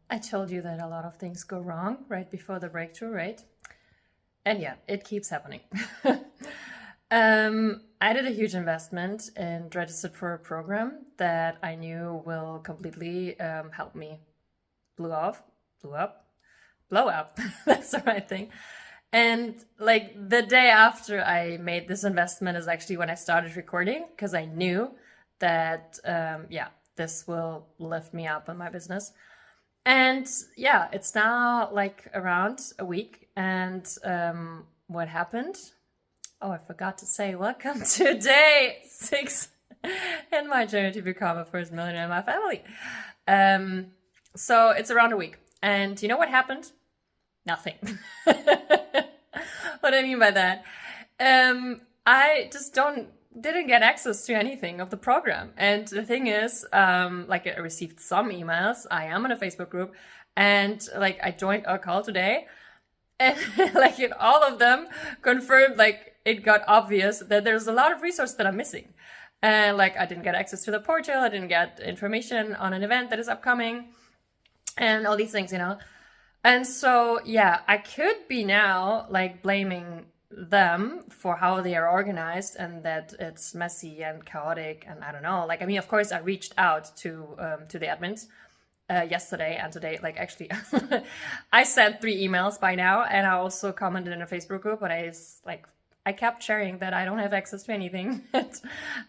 I told you that a lot of things go wrong right before the breakthrough, right? And yeah, it keeps happening. I did a huge investment and registered for a program that I knew will completely help me blow up, blow up. That's the right thing. And like the day after I made this investment is actually when I started recording because I knew that, yeah, this will lift me up in my business. And yeah, it's now like around a week. And what happened? Oh, I forgot to say, welcome to day 6 in my journey to become a first millionaire in my family. So it's around a week. And you know what happened? Nothing. What I mean by that? I just didn't get access to anything of the program. And the thing is, like I received some emails. I am in a Facebook group, and like I joined our call today, and like in all of them confirmed, like it got obvious that there's a lot of resources that I'm missing. And like I didn't get access to the portal, I didn't get information on an event that is upcoming, and all these things, you know. And so, yeah, I could be now like blaming them for how they are organized and that it's messy and chaotic and I don't know. Like, I mean, of course, I reached out to the admins yesterday and today. Like, actually, I sent 3 emails by now, and I also commented in a Facebook group. But I kept sharing that I don't have access to anything. That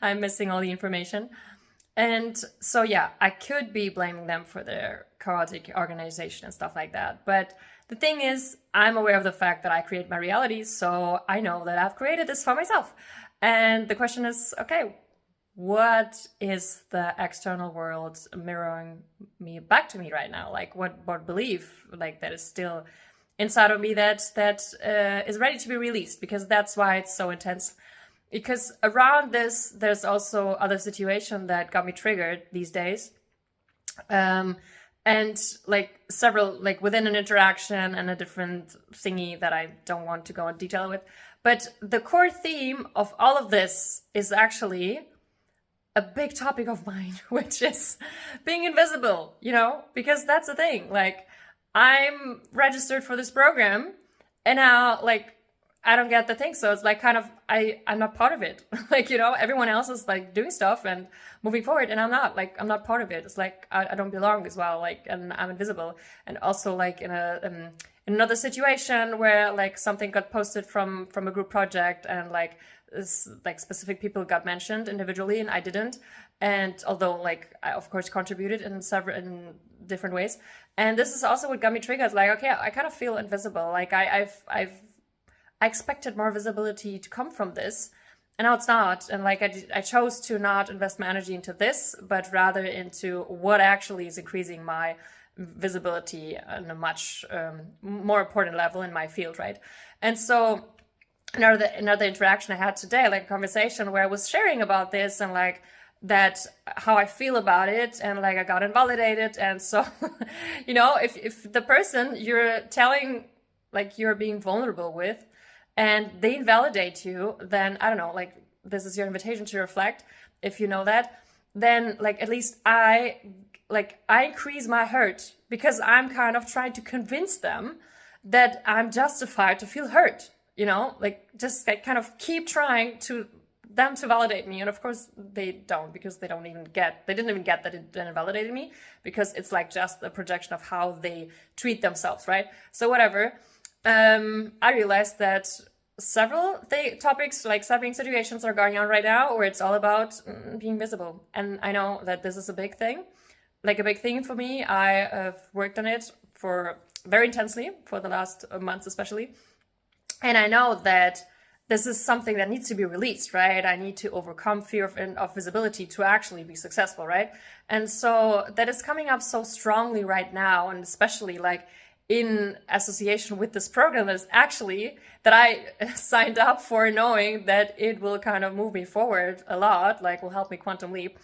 I'm missing all the information. And so, yeah, I could be blaming them for their chaotic organization and stuff like that. But the thing is, I'm aware of the fact that I create my reality. So I know that I've created this for myself. And the question is, okay, what is the external world mirroring me back to me right now? Like what belief like that is still inside of me that is ready to be released? Because that's why it's so intense. Because around this, there's also other situation that got me triggered these days. And like several, like within an interaction and a different thingy that I don't want to go in detail with. But the core theme of all of this is actually a big topic of mine, which is being invisible, you know, because that's the thing. Like I'm registered for this program, and now like I don't get the thing. So it's like kind of, I'm not part of it. Like, you know, everyone else is like doing stuff and moving forward, and I'm not part of it. It's like, I don't belong as well. Like, and I'm invisible. And also like in in another situation where like something got posted from a group project, and like like specific people got mentioned individually and I didn't. And although like I of course contributed in different ways. And this is also what got me triggered. Like, okay, I kind of feel invisible. Like I expected more visibility to come from this, and now it's not. And like I chose to not invest my energy into this, but rather into what actually is increasing my visibility on a much more important level in my field, right? And so another interaction I had today, like a conversation where I was sharing about this and like that how I feel about it, and like I got invalidated. And so you know, if the person you're telling like you're being vulnerable with, and they invalidate you, then I don't know, like this is your invitation to reflect. If you know that, then like at least I increase my hurt because I'm kind of trying to convince them that I'm justified to feel hurt, you know, like just like kind of keep trying to them to validate me. And of course they don't, because they didn't even get that it invalidated me, because it's like just a projection of how they treat themselves, right? So whatever. I realized that several topics, like several situations are going on right now where it's all about being visible. And I know that this is a big thing, like a big thing for me. I have worked on it for very intensely for the last months, especially. And I know that this is something that needs to be released, right? I need to overcome fear of visibility to actually be successful, right? And so that is coming up so strongly right now, and especially like in association with this program that I signed up for, knowing that it will kind of move me forward a lot, like will help me quantum leap.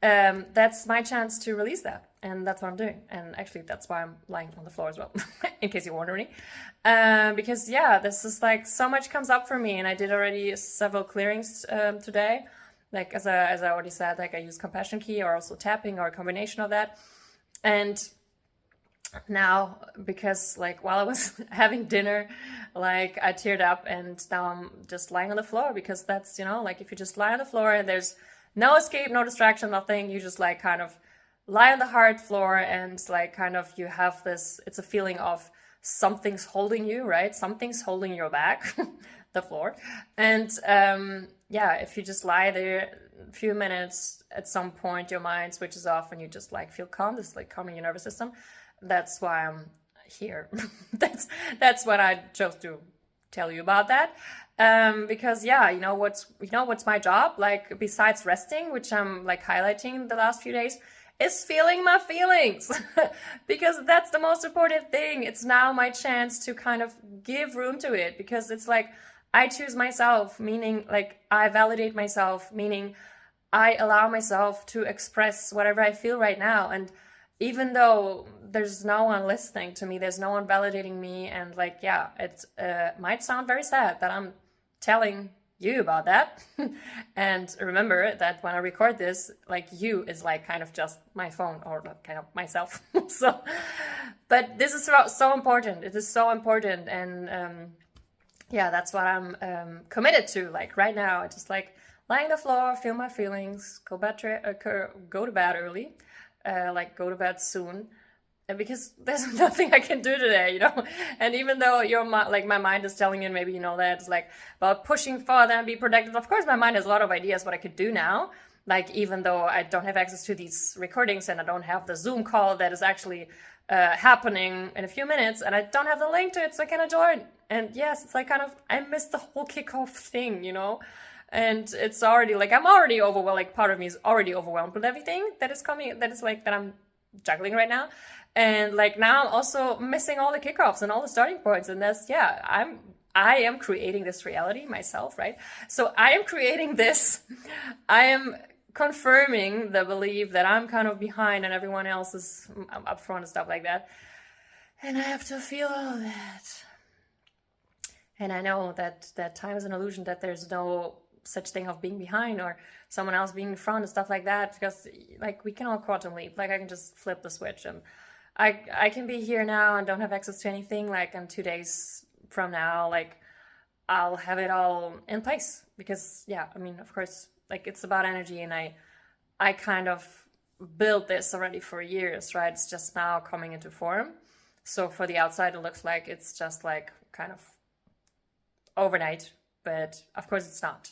That's my chance to release that. And that's what I'm doing. And actually, that's why I'm lying on the floor as well, in case you're wondering. Because yeah, this is like so much comes up for me. And I did already several clearings today. Like as I already said, like I use compassion key or also tapping or a combination of that. And now, because like while I was having dinner, like I teared up, and now I'm just lying on the floor, because that's, you know, like if you just lie on the floor and there's no escape, no distraction, nothing, you just like kind of lie on the hard floor, and like kind of you have this, it's a feeling of something's holding you, right? Something's holding your back, the floor. And yeah, if you just lie there a few minutes, at some point your mind switches off and you just like feel calm. This is like calming your nervous system. That's why I'm here. that's what I chose to tell you about that. Because yeah, what's my job, like besides resting, which I'm like highlighting the last few days, is feeling my feelings. Because that's the most important thing. It's now my chance to kind of give room to it, because it's like I choose myself, meaning like I validate myself, meaning I allow myself to express whatever I feel right now. And even though there's no one listening to me, there's no one validating me, and like, yeah, it might sound very sad that I'm telling you about that. And remember that when I record this, like, you is like kind of just my phone, or kind of myself. So, but this is so important. It is so important. And yeah, that's what I'm committed to. Like right now, I just like lie on the floor, feel my feelings, go to bed early, like go to bed soon. And because there's nothing I can do today, you know. And even though my mind is telling you, maybe you know that it's like about pushing further and be productive. Of course, my mind has a lot of ideas what I could do now. Like even though I don't have access to these recordings, and I don't have the Zoom call that is actually happening in a few minutes, and I don't have the link to it, so I cannot join. And yes, it's like kind of I missed the whole kickoff thing, you know. And it's already like I'm already overwhelmed. Like part of me is already overwhelmed with everything that is coming. That is like that I'm juggling right now. And like now I'm also missing all the kickoffs and all the starting points. And that's, yeah, I am creating this reality myself, right? So I am creating this. I am confirming the belief that I'm kind of behind and everyone else is up front and stuff like that. And I have to feel all that. And I know that time is an illusion, that there's no such thing of being behind or someone else being in front and stuff like that, because like we can all quantum leap. Like I can just flip the switch, and I can be here now and don't have access to anything. Like in 2 days from now, like I'll have it all in place, because yeah, I mean, of course, like it's about energy, and I kind of built this already for years, right? It's just now coming into form. So for the outside, it looks like it's just like kind of overnight, but of course it's not.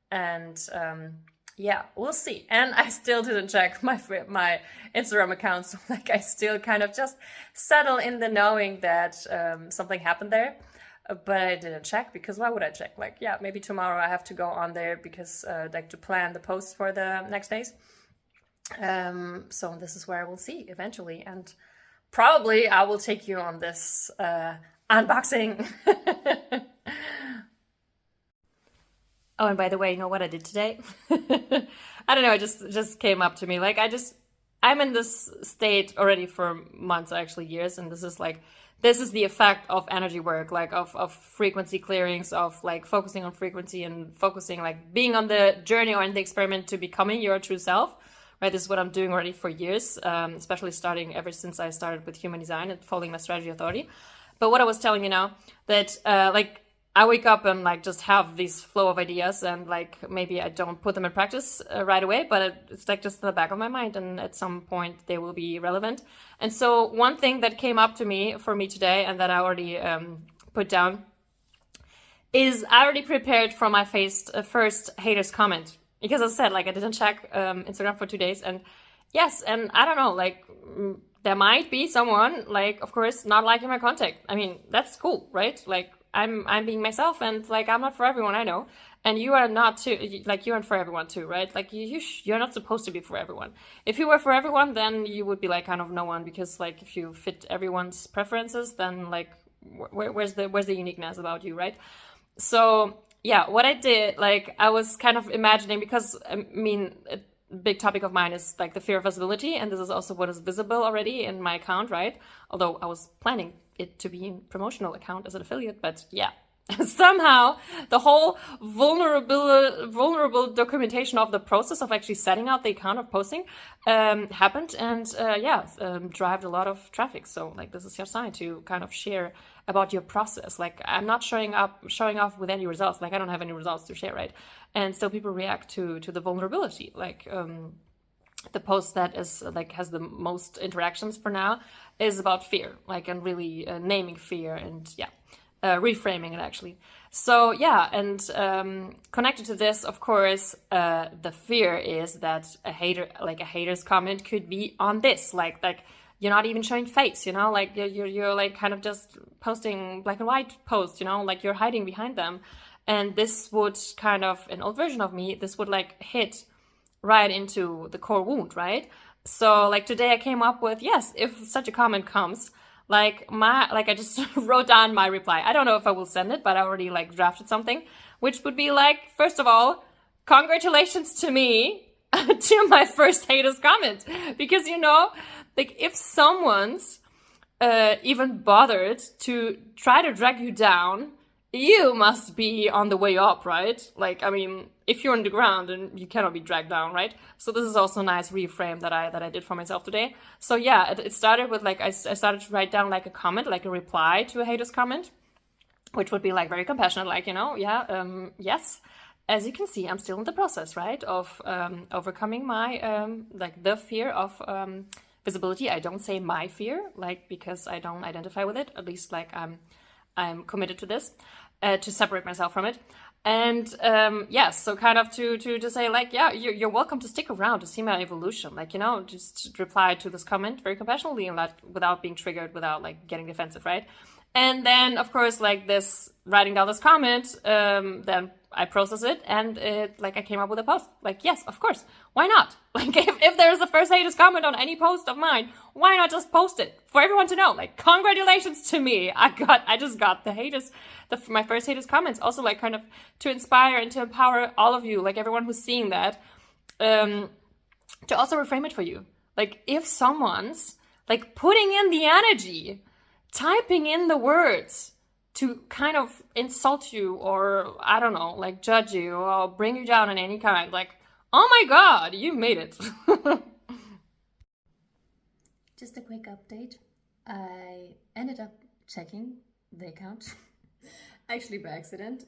And yeah, we'll see. And I still didn't check my Instagram account, so like I still kind of just settle in the knowing that something happened there, but I didn't check, because why would I check? Like, yeah, maybe tomorrow I have to go on there, because like to plan the posts for the next days. So this is where I will see eventually, and probably I will take you on this unboxing. Oh, and by the way, you know what I did today? I don't know, it just came up to me. Like I'm in this state already for months, actually years, and this is the effect of energy work, like of frequency clearings, of like focusing on frequency and focusing, like being on the journey or in the experiment to becoming your true self, right? This is what I'm doing already for years, especially starting ever since I started with human design and following my strategy authority. But what I was telling you now, that like I wake up and like just have this flow of ideas, and like maybe I don't put them in practice right away, but it's like just in the back of my mind, and at some point they will be relevant. And so one thing that came up for me today, and that I already put down, is I already prepared for my first haters comment, because as I said, like I didn't check Instagram for 2 days, and yes, and I don't know, like there might be someone, like, of course, not liking my content. I mean, that's cool, right? Like I'm being myself, and like I'm not for everyone, I know, and you are not too. Like you aren't for everyone too, right? Like you're not supposed to be for everyone. If you were for everyone, then you would be like kind of no one, because like if you fit everyone's preferences, then like where's the uniqueness about you, right? So yeah, what I did, like I was kind of imagining, because I mean, a big topic of mine is like the fear of visibility, and this is also what is visible already in my account, right? Although I was planning it to be a promotional account as an affiliate, but yeah, Somehow the whole vulnerable documentation of the process of actually setting out the account of posting happened, and drive a lot of traffic. So like, this is your sign to kind of share about your process. Like, I'm not showing off with any results. Like, I don't have any results to share, right? And so people react to the vulnerability. Like, the post that is like has the most interactions for now is about fear, like, and really naming fear, and reframing it actually. So yeah, and connected to this, of course, the fear is that a hater's comment could be on this, like you're not even showing face, you know, like you're like kind of just posting black and white posts, you know, like you're hiding behind them. And this would kind of, an old version of me, this would like hit right into the core wound, right? So like today I came up with, yes, if such a comment comes, I just wrote down my reply. I don't know if I will send it, but I already like drafted something, which would be like, first of all, congratulations to me to my first haters comment. Because, you know, like, if someone's even bothered to try to drag you down, you must be on the way up, right? Like, I mean, if you're on the ground, and you cannot be dragged down, right? So this is also a nice reframe that I did for myself today. So yeah, it started with like, I started to write down like a comment, like a reply to a hater's comment, which would be like very compassionate, like, you know, yes, as you can see, I'm still in the process, right, of overcoming my like the fear of visibility. I don't say my fear, like, because I don't identify with it. At least like I'm committed to this, to separate myself from it. And yes, so kind of to say like, yeah, you're welcome to stick around to see my evolution. Like, you know, just reply to this comment very compassionately, and that without being triggered, without like getting defensive, right? And then, of course, like this, writing down this comment, then I process it, and I came up with a post. Like, yes, of course, why not? Like, if there's a first haters comment on any post of mine, why not just post it for everyone to know? Like, congratulations to me, I just got the haters, my first haters comments. Also, like, kind of to inspire and to empower all of you, like everyone who's seeing that, to also reframe it for you. Like, if someone's like putting in the energy, typing in the words to kind of insult you, or I don't know, like judge you or bring you down in any kind, like, oh my god, you made it. Just a quick update. I ended up checking the account, actually by accident,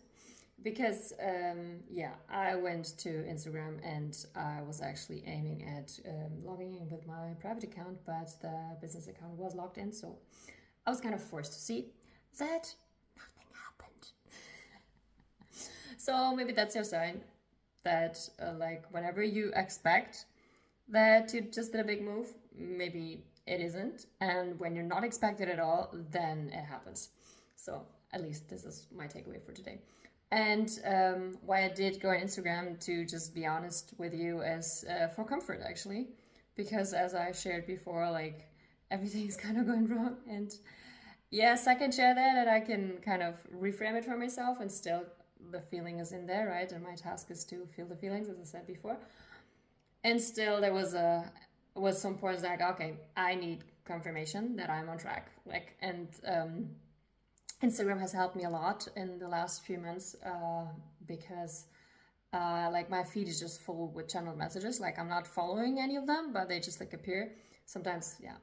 because I went to Instagram and I was actually aiming at logging in with my private account, but the business account was logged in, so I was kind of forced to see that nothing happened. So maybe that's your sign that like, whenever you expect that you just did a big move, maybe it isn't. And when you're not expected at all, then it happens. So at least this is my takeaway for today. And why I did go on Instagram, to just be honest with you, is for comfort, actually. Because as I shared before, like, everything's kind of going wrong, and yes, I can share that, and I can kind of reframe it for myself, and still the feeling is in there, right? And my task is to feel the feelings, as I said before. And still there was some points like, okay, I need confirmation that I'm on track. Like, and Instagram has helped me a lot in the last few months, because like, my feed is just full with channeled messages. Like, I'm not following any of them, but they just like appear. Sometimes, yeah,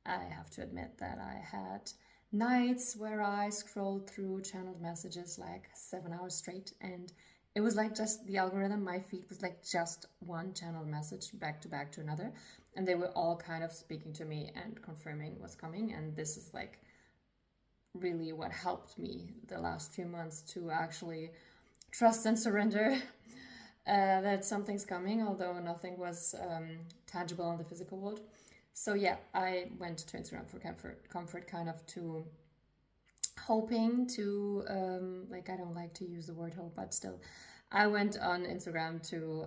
I have to admit that I had nights where I scrolled through channeled messages like 7 hours straight, and it was like, just the algorithm, my feed was like just one channeled message back to back to another, and they were all kind of speaking to me and confirming what's coming. And this is like really what helped me the last few months to actually trust and surrender that something's coming, although nothing was tangible in the physical world. So yeah, I went to Instagram for comfort, kind of to hoping to, like, I don't like to use the word hope, but still, I went on Instagram to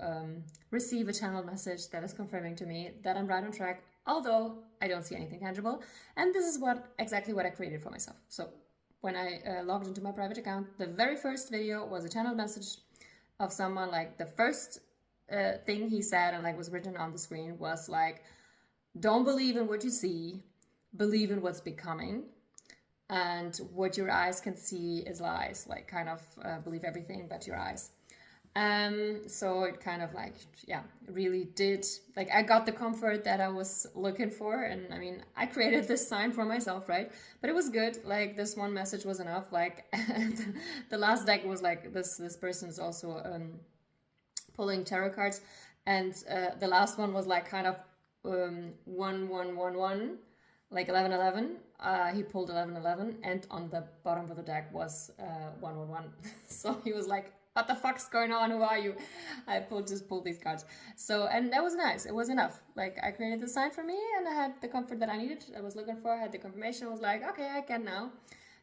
receive a channel message that is confirming to me that I'm right on track, although I don't see anything tangible. And this is exactly what I created for myself. So when I logged into my private account, the very first video was a channel message of someone. Like, the first thing he said, and like was written on the screen, was like, don't believe in what you see, believe in what's becoming. and what your eyes can see is lies, like kind of believe everything but your eyes. So it kind of like, yeah, really did, like, I got the comfort that I was looking for. And I mean, I created this sign for myself, right? But it was good. Like, this one message was enough. Like, the last deck was like, this person is also pulling tarot cards, and the last one was like kind of 1111, like 1111. He pulled 1111, and on the bottom of the deck was 111. So he was like, what the fuck's going on? Who are you? I just pulled these cards. So, and that was nice. It was enough. Like, I created the sign for me, and I had the comfort that I needed. I was looking for. I had the confirmation. I was like, okay, I can now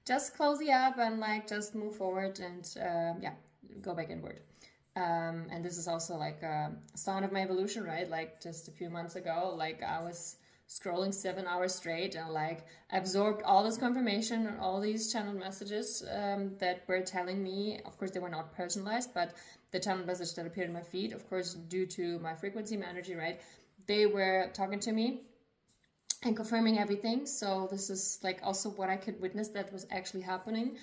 just close the app and like just move forward and yeah, go back inward. And this is also like a sign of my evolution, right? Like, just a few months ago, like, I was scrolling 7 hours straight and like absorbed all this confirmation and all these channeled messages that were telling me, of course they were not personalized, but the channeled message that appeared in my feed, of course, due to my frequency, my energy, right, they were talking to me and confirming everything. So this is like also what I could witness that was actually happening.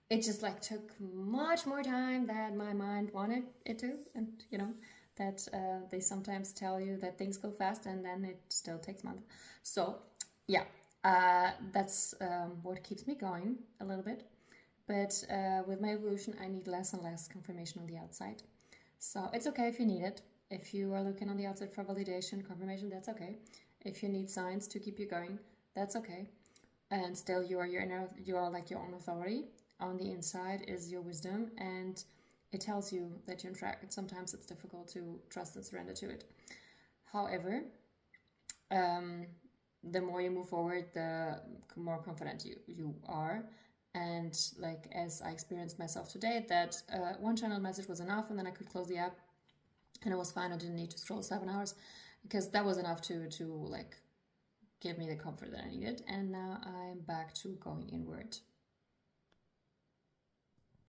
It just like took much more time than my mind wanted it to. And you know that they sometimes tell you that things go fast and then it still takes months. So yeah, that's what keeps me going a little bit. But with my evolution, I need less and less confirmation on the outside. So it's okay if you need it. If you are looking on the outside for validation, confirmation, that's okay. If you need signs to keep you going, that's okay. And still, you are like your own authority. On the inside is your wisdom, and it tells you that you're on track. Sometimes it's difficult to trust and surrender to it. However, the more you move forward, the more confident you are. And like, as I experienced myself today, that one channel message was enough, and then I could close the app and it was fine. I didn't need to scroll 7 hours because that was enough to like give me the comfort that I needed. And now I'm back to going inward